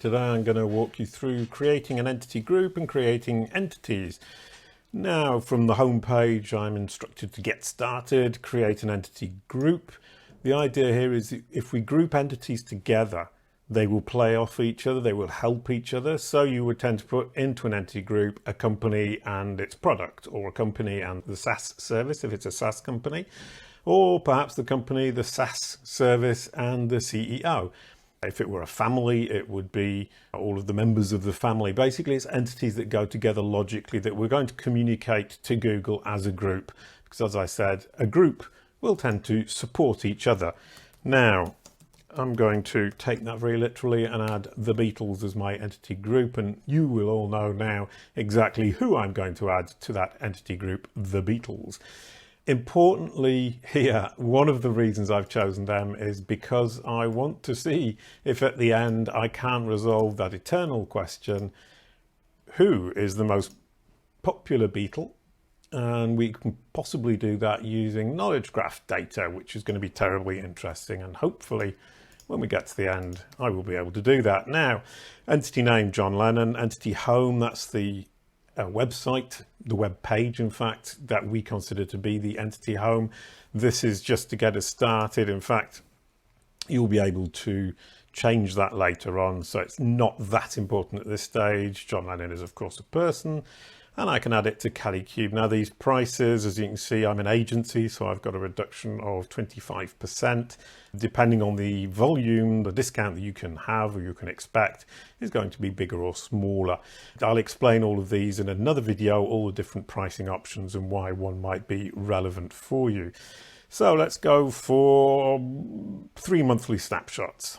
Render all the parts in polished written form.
Today I'm going to walk you through creating an entity group and creating entities. Now, from the home page, I'm instructed to get started, create an entity group. The idea here is that if we group entities together, they will play off each other, they will help each other. So you would tend to put into an entity group a company and its product, or a company and the SaaS service if it's a SaaS company, or perhaps the company, the SaaS service and the CEO. If it were a family, it would be all of the members of the family. Basically, it's entities that go together logically that we're going to communicate to Google as a group. Because as I said, a group will tend to support each other. Now, I'm going to take that very literally and add the Beatles as my entity group. And you will all know now exactly who I'm going to add to that entity group, the Beatles. Importantly here, one of the reasons I've chosen them is because I want to see if at the end I can resolve that eternal question, who is the most popular Beatle? And we can possibly do that using knowledge graph data, which is going to be terribly interesting. And hopefully when we get to the end, I will be able to do that. Now, entity name, John Lennon. Entity home, that's the website, the web page, in fact, that we consider to be the entity home. This is just to get us started. In fact, you'll be able to change that later on, so it's not that important at this stage. John Lennon is, of course, a person, and I can add it to Kalicube. Now, these prices, as you can see, I'm an agency, so I've got a reduction of 25%. Depending on the volume, the discount that you can have or you can expect is going to be bigger or smaller. I'll explain all of these in another video, all the different pricing options and why one might be relevant for you. So let's go for 3 monthly snapshots.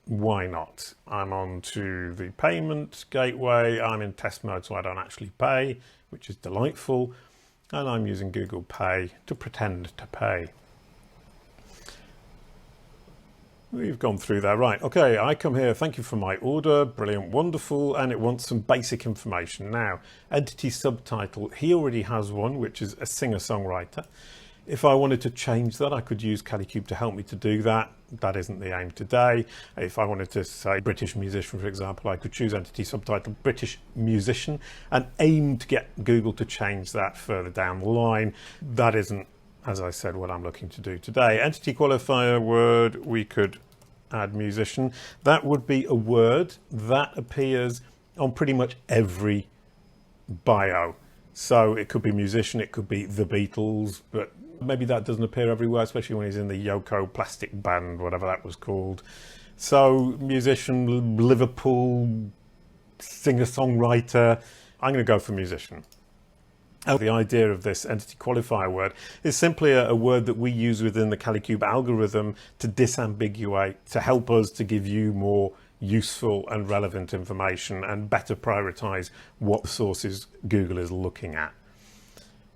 Why not? I'm on to the payment gateway. I'm in test mode, so I don't actually pay, which is delightful. And I'm using Google Pay to pretend to pay. We've gone through there. Right, okay, I come here, thank you for my order, brilliant, wonderful, and it wants some basic information. Now, Entity Subtitle, he already has one, which is a singer-songwriter. If I wanted to change that, I could use Kalicube to help me to do that. That isn't the aim today. If I wanted to say British musician, for example, I could choose Entity Subtitle British musician and aim to get Google to change that further down the line. That isn't, as I said, what I'm looking to do today. Entity qualifier word, we could add musician. That would be a word that appears on pretty much every bio. So it could be musician, it could be the Beatles, but maybe that doesn't appear everywhere, especially when he's in the Yoko Plastic Band, whatever that was called. So musician, Liverpool, singer-songwriter. I'm going to go for musician. The idea of this entity qualifier word is simply a word that we use within the Kalicube algorithm to disambiguate, to help us to give you more useful and relevant information and better prioritize what sources Google is looking at.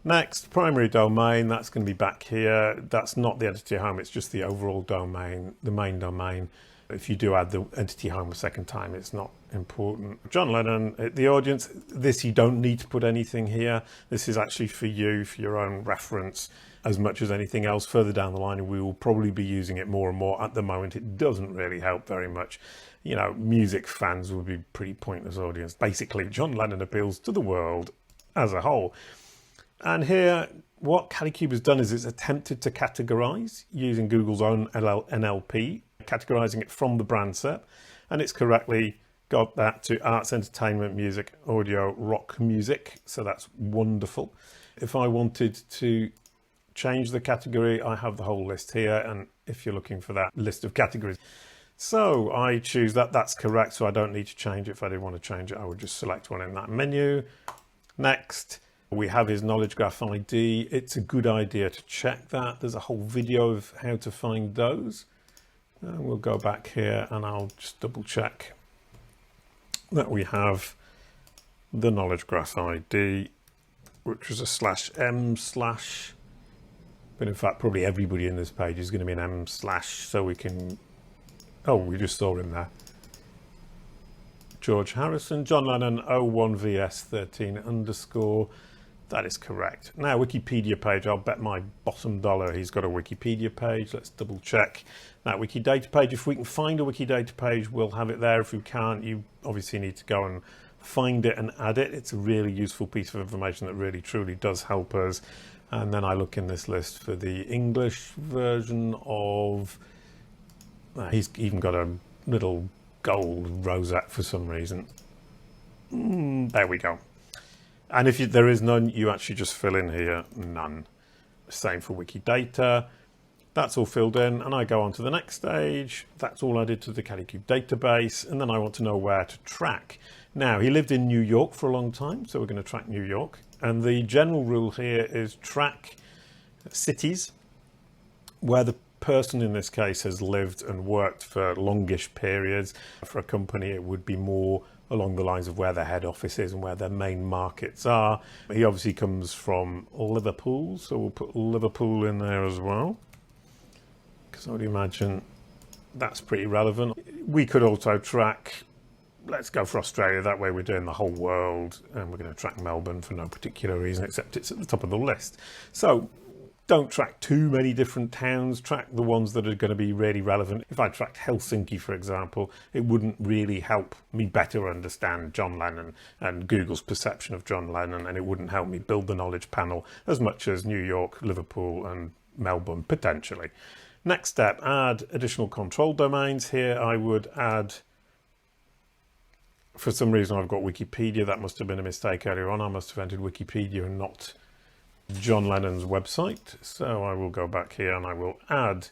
Next, primary domain, that's going to be back here. That's not the entity home, it's just the overall domain, the main domain. If you do add the entity home a second time, it's not important. John Lennon, the audience, this you don't need to put anything here. This is actually for you, for your own reference, as much as anything else. Further down the line, and we will probably be using it more and more. At the moment, it doesn't really help very much. You know, music fans would be pretty pointless audience. Basically, John Lennon appeals to the world as a whole. And here, what Kalicube has done is it's attempted to categorize using Google's own NLP, categorizing it from the brand set, and it's correctly got that to arts, entertainment, music, audio, rock music. So that's wonderful. If I wanted to change the category, I have the whole list here. And if you're looking for that list of categories, so I choose that. That's correct. So I don't need to change it. If I didn't want to change it, I would just select one in that menu. Next, we have his knowledge graph ID. It's a good idea to check that. There's a whole video of how to find those. And we'll go back here and I'll just double check that we have the knowledge graph ID, which was a /m/, but in fact probably everybody in this page is going to be an m/, so we can, oh, we just saw him there. George Harrison, John Lennon 01VS13 _ That is correct. Now, Wikipedia page, I'll bet my bottom dollar he's got a Wikipedia page. Let's double check that Wikidata page. If we can find a Wikidata page, we'll have it there. If we can't, you obviously need to go and find it and add it. It's a really useful piece of information that really truly does help us. And then I look in this list for the English version of, he's even got a little gold rosette for some reason. There we go. And if there is none, you actually just fill in here, none. Same for Wikidata. That's all filled in, and I go on to the next stage. That's all added to the Kalicube database, and then I want to know where to track. Now, he lived in New York for a long time, so we're going to track New York. And the general rule here is track cities where the person in this case has lived and worked for longish periods. For a company, it would be more along the lines of where their head office is and where their main markets are. He obviously comes from Liverpool, so we'll put Liverpool in there as well, because I would imagine that's pretty relevant. We could also track, let's go for Australia, that way we're doing the whole world, and we're going to track Melbourne for no particular reason except it's at the top of the list. So don't track too many different towns, track the ones that are going to be really relevant. If I tracked Helsinki, for example, it wouldn't really help me better understand John Lennon and Google's perception of John Lennon, and it wouldn't help me build the knowledge panel as much as New York, Liverpool and Melbourne potentially. Next step, add additional control domains. Here I would add, for some reason I've got Wikipedia. That must have been a mistake earlier on. I must have entered Wikipedia and not John Lennon's website. So I will go back here and I will add.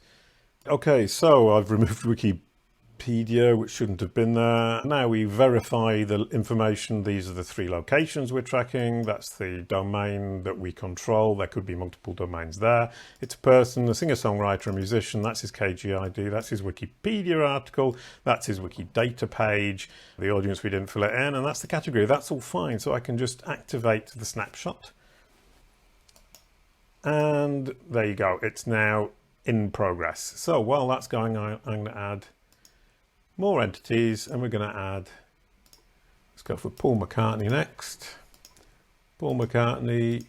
Okay, so I've removed Wikipedia, which shouldn't have been there. Now we verify the information. These are the 3 locations we're tracking. That's the domain that we control. There could be multiple domains there. It's a person, a singer-songwriter, a musician. That's his KGID. That's his Wikipedia article. That's his Wikidata page. The audience, we didn't fill it in, and that's the category. That's all fine. So I can just activate the snapshot. And there you go. It's now in progress. So while that's going on, I'm going to add more entities, and we're going to add, let's go for Paul McCartney next. Paul McCartney,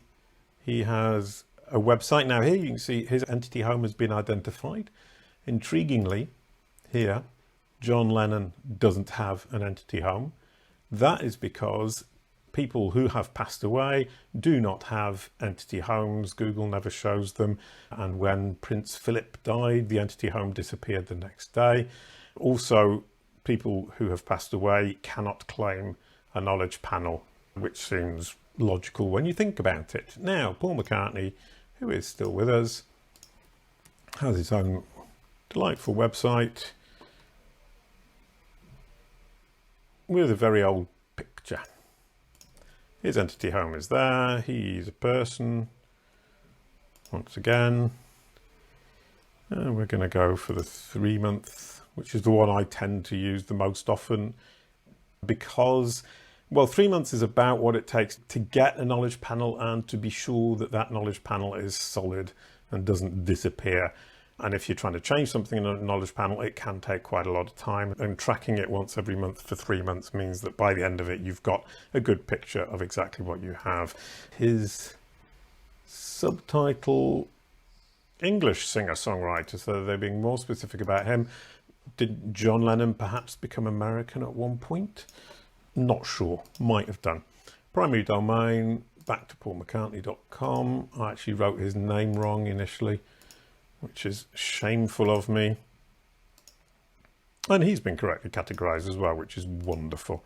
he has a website. Now here you can see his entity home has been identified. Intriguingly, here, John Lennon doesn't have an entity home. That is because people who have passed away do not have entity homes. Google never shows them. And when Prince Philip died, the entity home disappeared the next day. Also, people who have passed away cannot claim a knowledge panel, which seems logical when you think about it. Now, Paul McCartney, who is still with us, has his own delightful website with a very old picture. His entity home is there. He's a person, once again. And we're going to go for the 3-month, which is the one I tend to use the most often, because, well, 3 months is about what it takes to get a knowledge panel and to be sure that that knowledge panel is solid and doesn't disappear. And if you're trying to change something in a knowledge panel, it can take quite a lot of time. And tracking it once every month for 3 months means that by the end of it, you've got a good picture of exactly what you have. His subtitle, English singer-songwriter, so they're being more specific about him. Did John Lennon perhaps become American at one point? Not sure, might have done. Primary domain, back to paulmccartney.com. I actually wrote his name wrong initially, which is shameful of me. And he's been correctly categorized as well, which is wonderful.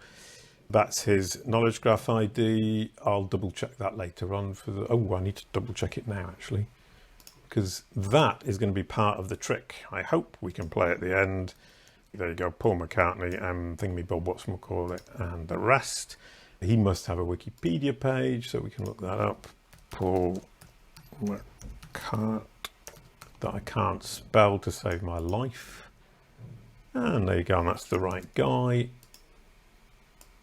That's his knowledge graph ID. I'll double check that later on for the, oh, I need to double check it now actually, because that is going to be part of the trick. I hope we can play at the end. There you go, Paul McCartney and Thingamy-Bob whatchamacallit and the rest. He must have a Wikipedia page, so we can look that up. Paul McCartney, that I can't spell to save my life. And there you go, and that's the right guy.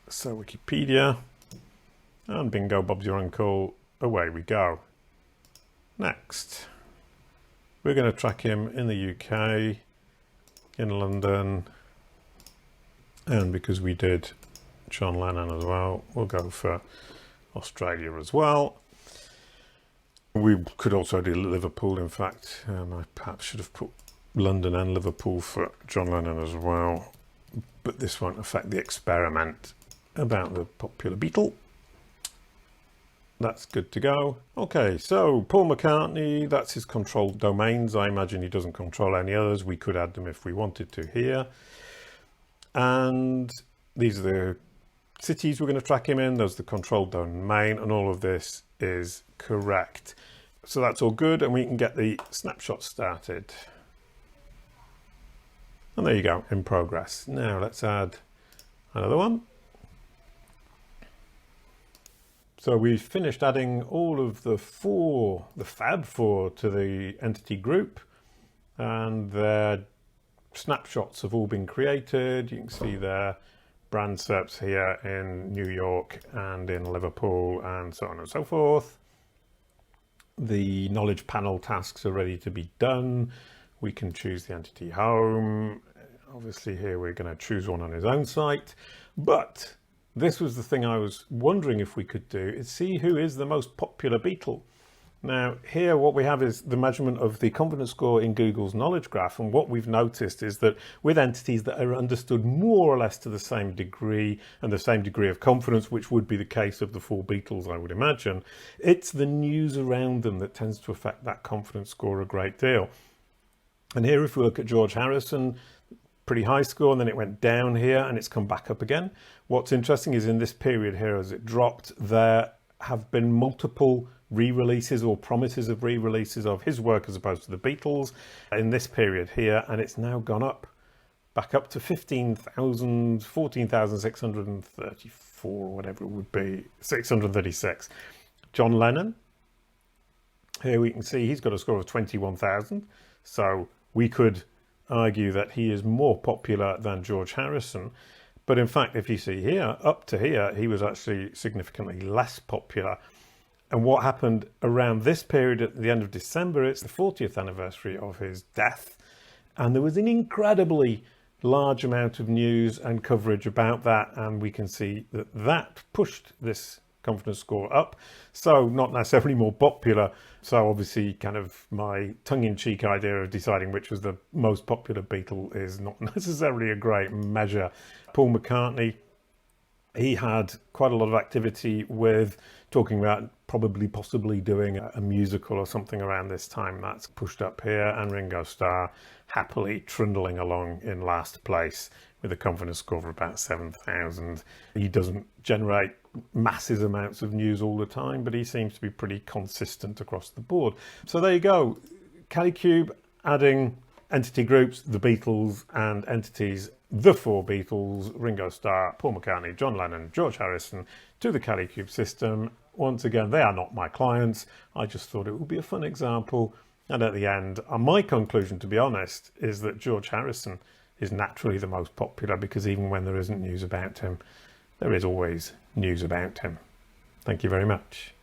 So Wikipedia, and bingo, Bob's your uncle, away we go. Next, we're going to track him in the UK, in London, and because we did John Lennon as well, we'll go for Australia as well. We could also do Liverpool, in fact. I perhaps should have put London and Liverpool for John Lennon as well. But this won't affect the experiment about the popular Beatle. That's good to go. Okay, so Paul McCartney, that's his controlled domains. I imagine he doesn't control any others. We could add them if we wanted to here. And these are the cities we're going to track him in. There's the controlled domain, and all of this is correct. So that's all good, and we can get the snapshot started. And there you go, in progress. Now let's add another one. So we've finished adding all of the Fab Four to the entity group, and their snapshots have all been created. You can see their brand SERPs here in New York and in Liverpool and so on and so forth. The knowledge panel tasks are ready to be done. We can choose the entity home. Obviously here we're going to choose one on his own site, but this was the thing I was wondering if we could do, is see who is the most popular Beatle. Now here what we have is the measurement of the confidence score in Google's knowledge graph, and what we've noticed is that with entities that are understood more or less to the same degree and the same degree of confidence, which would be the case of the four Beatles I would imagine, it's the news around them that tends to affect that confidence score a great deal. And here if we look at George Harrison, pretty high score, and then it went down here and it's come back up again. What's interesting is in this period here as it dropped, there have been multiple re-releases or promises of re-releases of his work as opposed to the Beatles in this period here, and it's now gone up back up to 14,634 or whatever it would be, 636. John Lennon, here we can see he's got a score of 21,000, so we could argue that he is more popular than George Harrison, but in fact if you see here, up to here, he was actually significantly less popular. And what happened around this period at the end of December, it's the 40th anniversary of his death, and there was an incredibly large amount of news and coverage about that, and we can see that that pushed this confidence score up, so not necessarily more popular. So obviously kind of my tongue-in-cheek idea of deciding which was the most popular Beatle is not necessarily a great measure. Paul McCartney, he had quite a lot of activity with talking about possibly doing a musical or something around this time. That's pushed up here, and Ringo Starr happily trundling along in last place with a confidence score of about 7,000. He doesn't generate massive amounts of news all the time, but he seems to be pretty consistent across the board. So there you go. Kalicube adding entity groups, the Beatles, and entities, the four Beatles, Ringo Starr, Paul McCartney, John Lennon, George Harrison, to the Kalicube system. Once again, they are not my clients. I just thought it would be a fun example. And at the end, my conclusion, to be honest, is that George Harrison is naturally the most popular, because even when there isn't news about him, there is always news about him. Thank you very much.